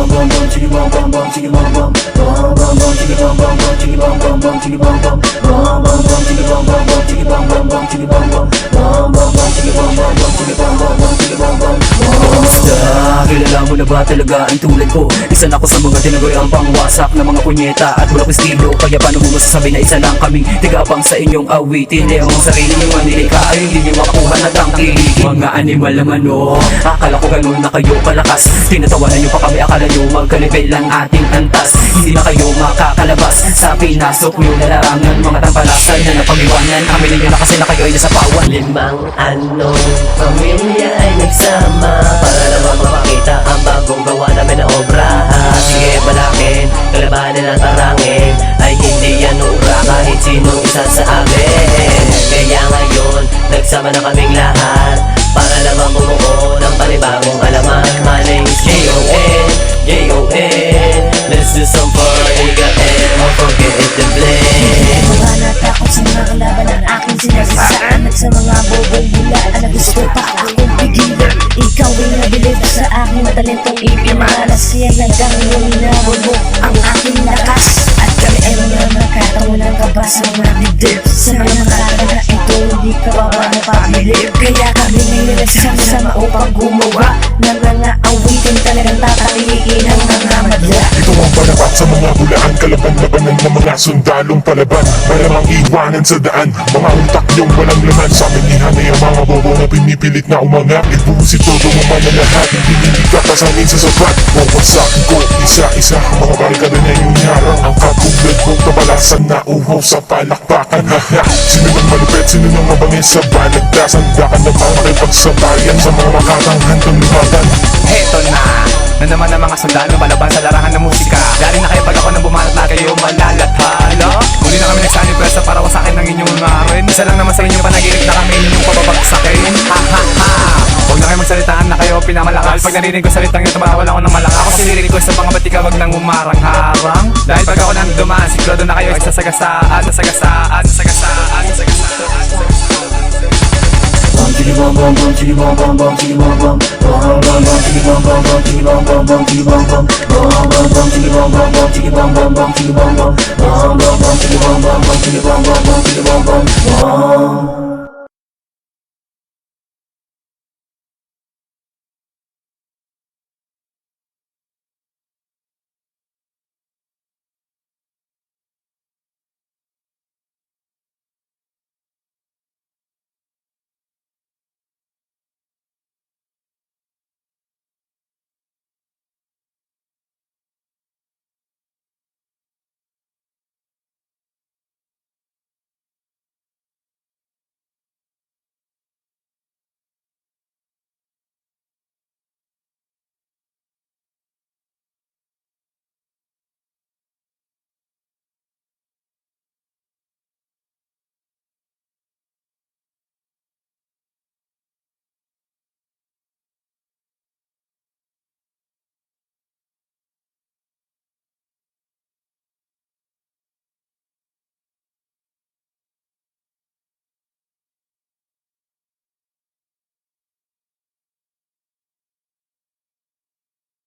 bum bum bum, chicka bum bum bum, chicka bum bum, bum bum bum, chicka bum bum bum, chicka bum bum bum, chicka bum bum, bum bum bum, chicka bum bum bum, chicka bum bum bum, chicka bum bum, bum bum bum, chicka bum bum bum, chicka bum bum bum, chicka bum bum. Kamusta? Kilala mo na ba talaga ang tulad ko? Isa na ako sa mga tinagoy ang pangwasak ng mga punyeta at wala kong estilo. Kaya paano mo masasabi na isa lang kaming tigapang sa inyong awitin? Eh ang sarili nyo manilika ay hindi nyo makuha na tangkiligin. Mga animal naman o, akala ko ganun na kayo kalakas. Tinatawanan nyo pa kami, akala nyo magkalibel lang ating antas. Hindi na kayo makakalabas sa pinasok nyo na larangan. Mga tampalasan na napag-iwanan, aminin nyo na kasi na kayo ay nasa pawan. Limang anong pamilya ay nagsama para naman mapakita ang bagong gawa namin na obra. Sige balakin, kalabanin at tarangin ay hindi yan ura kahit sinong isa sa amin. Kaya ngayon, nagsama na kaming lahat para naman bumuo ng panibagong alaman. My name is J.O.N. J.O.N. Let's do some party, and don't forget the blend. Mga natakot sa mga kalaban ang aking sinasasaan at sa mga bobong bulaan na gusto pa akong pigilan. Ikaw ay nabilib sa aking matalentong ipimalas, kaya nagkakaroon na bulbog ang aking lakas. At kami ay mga nakatawalang kaba sa mga dibdib. Sa mga nakalaban na ito, hindi ka ba mapabilib? Kaya kami ngayon nagsama-sama upang gumawa ng mga awitin talagang tataliin ang mga madla. Ito ang palabat sa mga bulaan, kalaban-labanan ng mga sundalong palaban para mang iwanan sa daan. Mga utak niyong walang laman, sa amin ihanay ang mga bobo na pinipilit na umangat. Ibusit todo mo man na lahat, hindi kakasanin sa sapat. Wawasakin ko isa-isa ang mga barikada na iyong harang. Ang katulad kong kabalasan na uhaw sa palakpakan. Sino nang malupet, sino nang mabangis sa balagtasan? Dakan na ba makipagsabayan sa mga makakanghandang lumaban? Heto na naman ang mga sundalo malaban sa larangan ng musika. Dari na kayo pag ako nang bumanat na kayo malalathala. Muli na kami nagsanib pwesta para wasakin ng inyong ngarin. Isa lang naman sa inyong panaginip na kami inyong pababagsakin. Ha ha ha. Huwag na kayo magsalitaan na kayo pinamalakal. Pag narinig ko salitang yun, tumawal ako ng malaka. Ako sinirig ko sa mga batika, wag nang umarang-harang. Dahil pag ako nang dumaan, sigurado na kayo ay sasagasaan, sasagasaan, sasagasaan, sasagasaan. Chicka bum bum bum, chicka bum bum bum, chicka bum bum, bum bum bum, chicka bum bum bum, chicka bum bum bum, chicka bum bum, bum bum bum, chicka bum bum bum, chicka bum bum bum, chicka bum bum, bum bum bum, chicka bum bum bum, chicka bum bum bum, chicka bum bum, bum.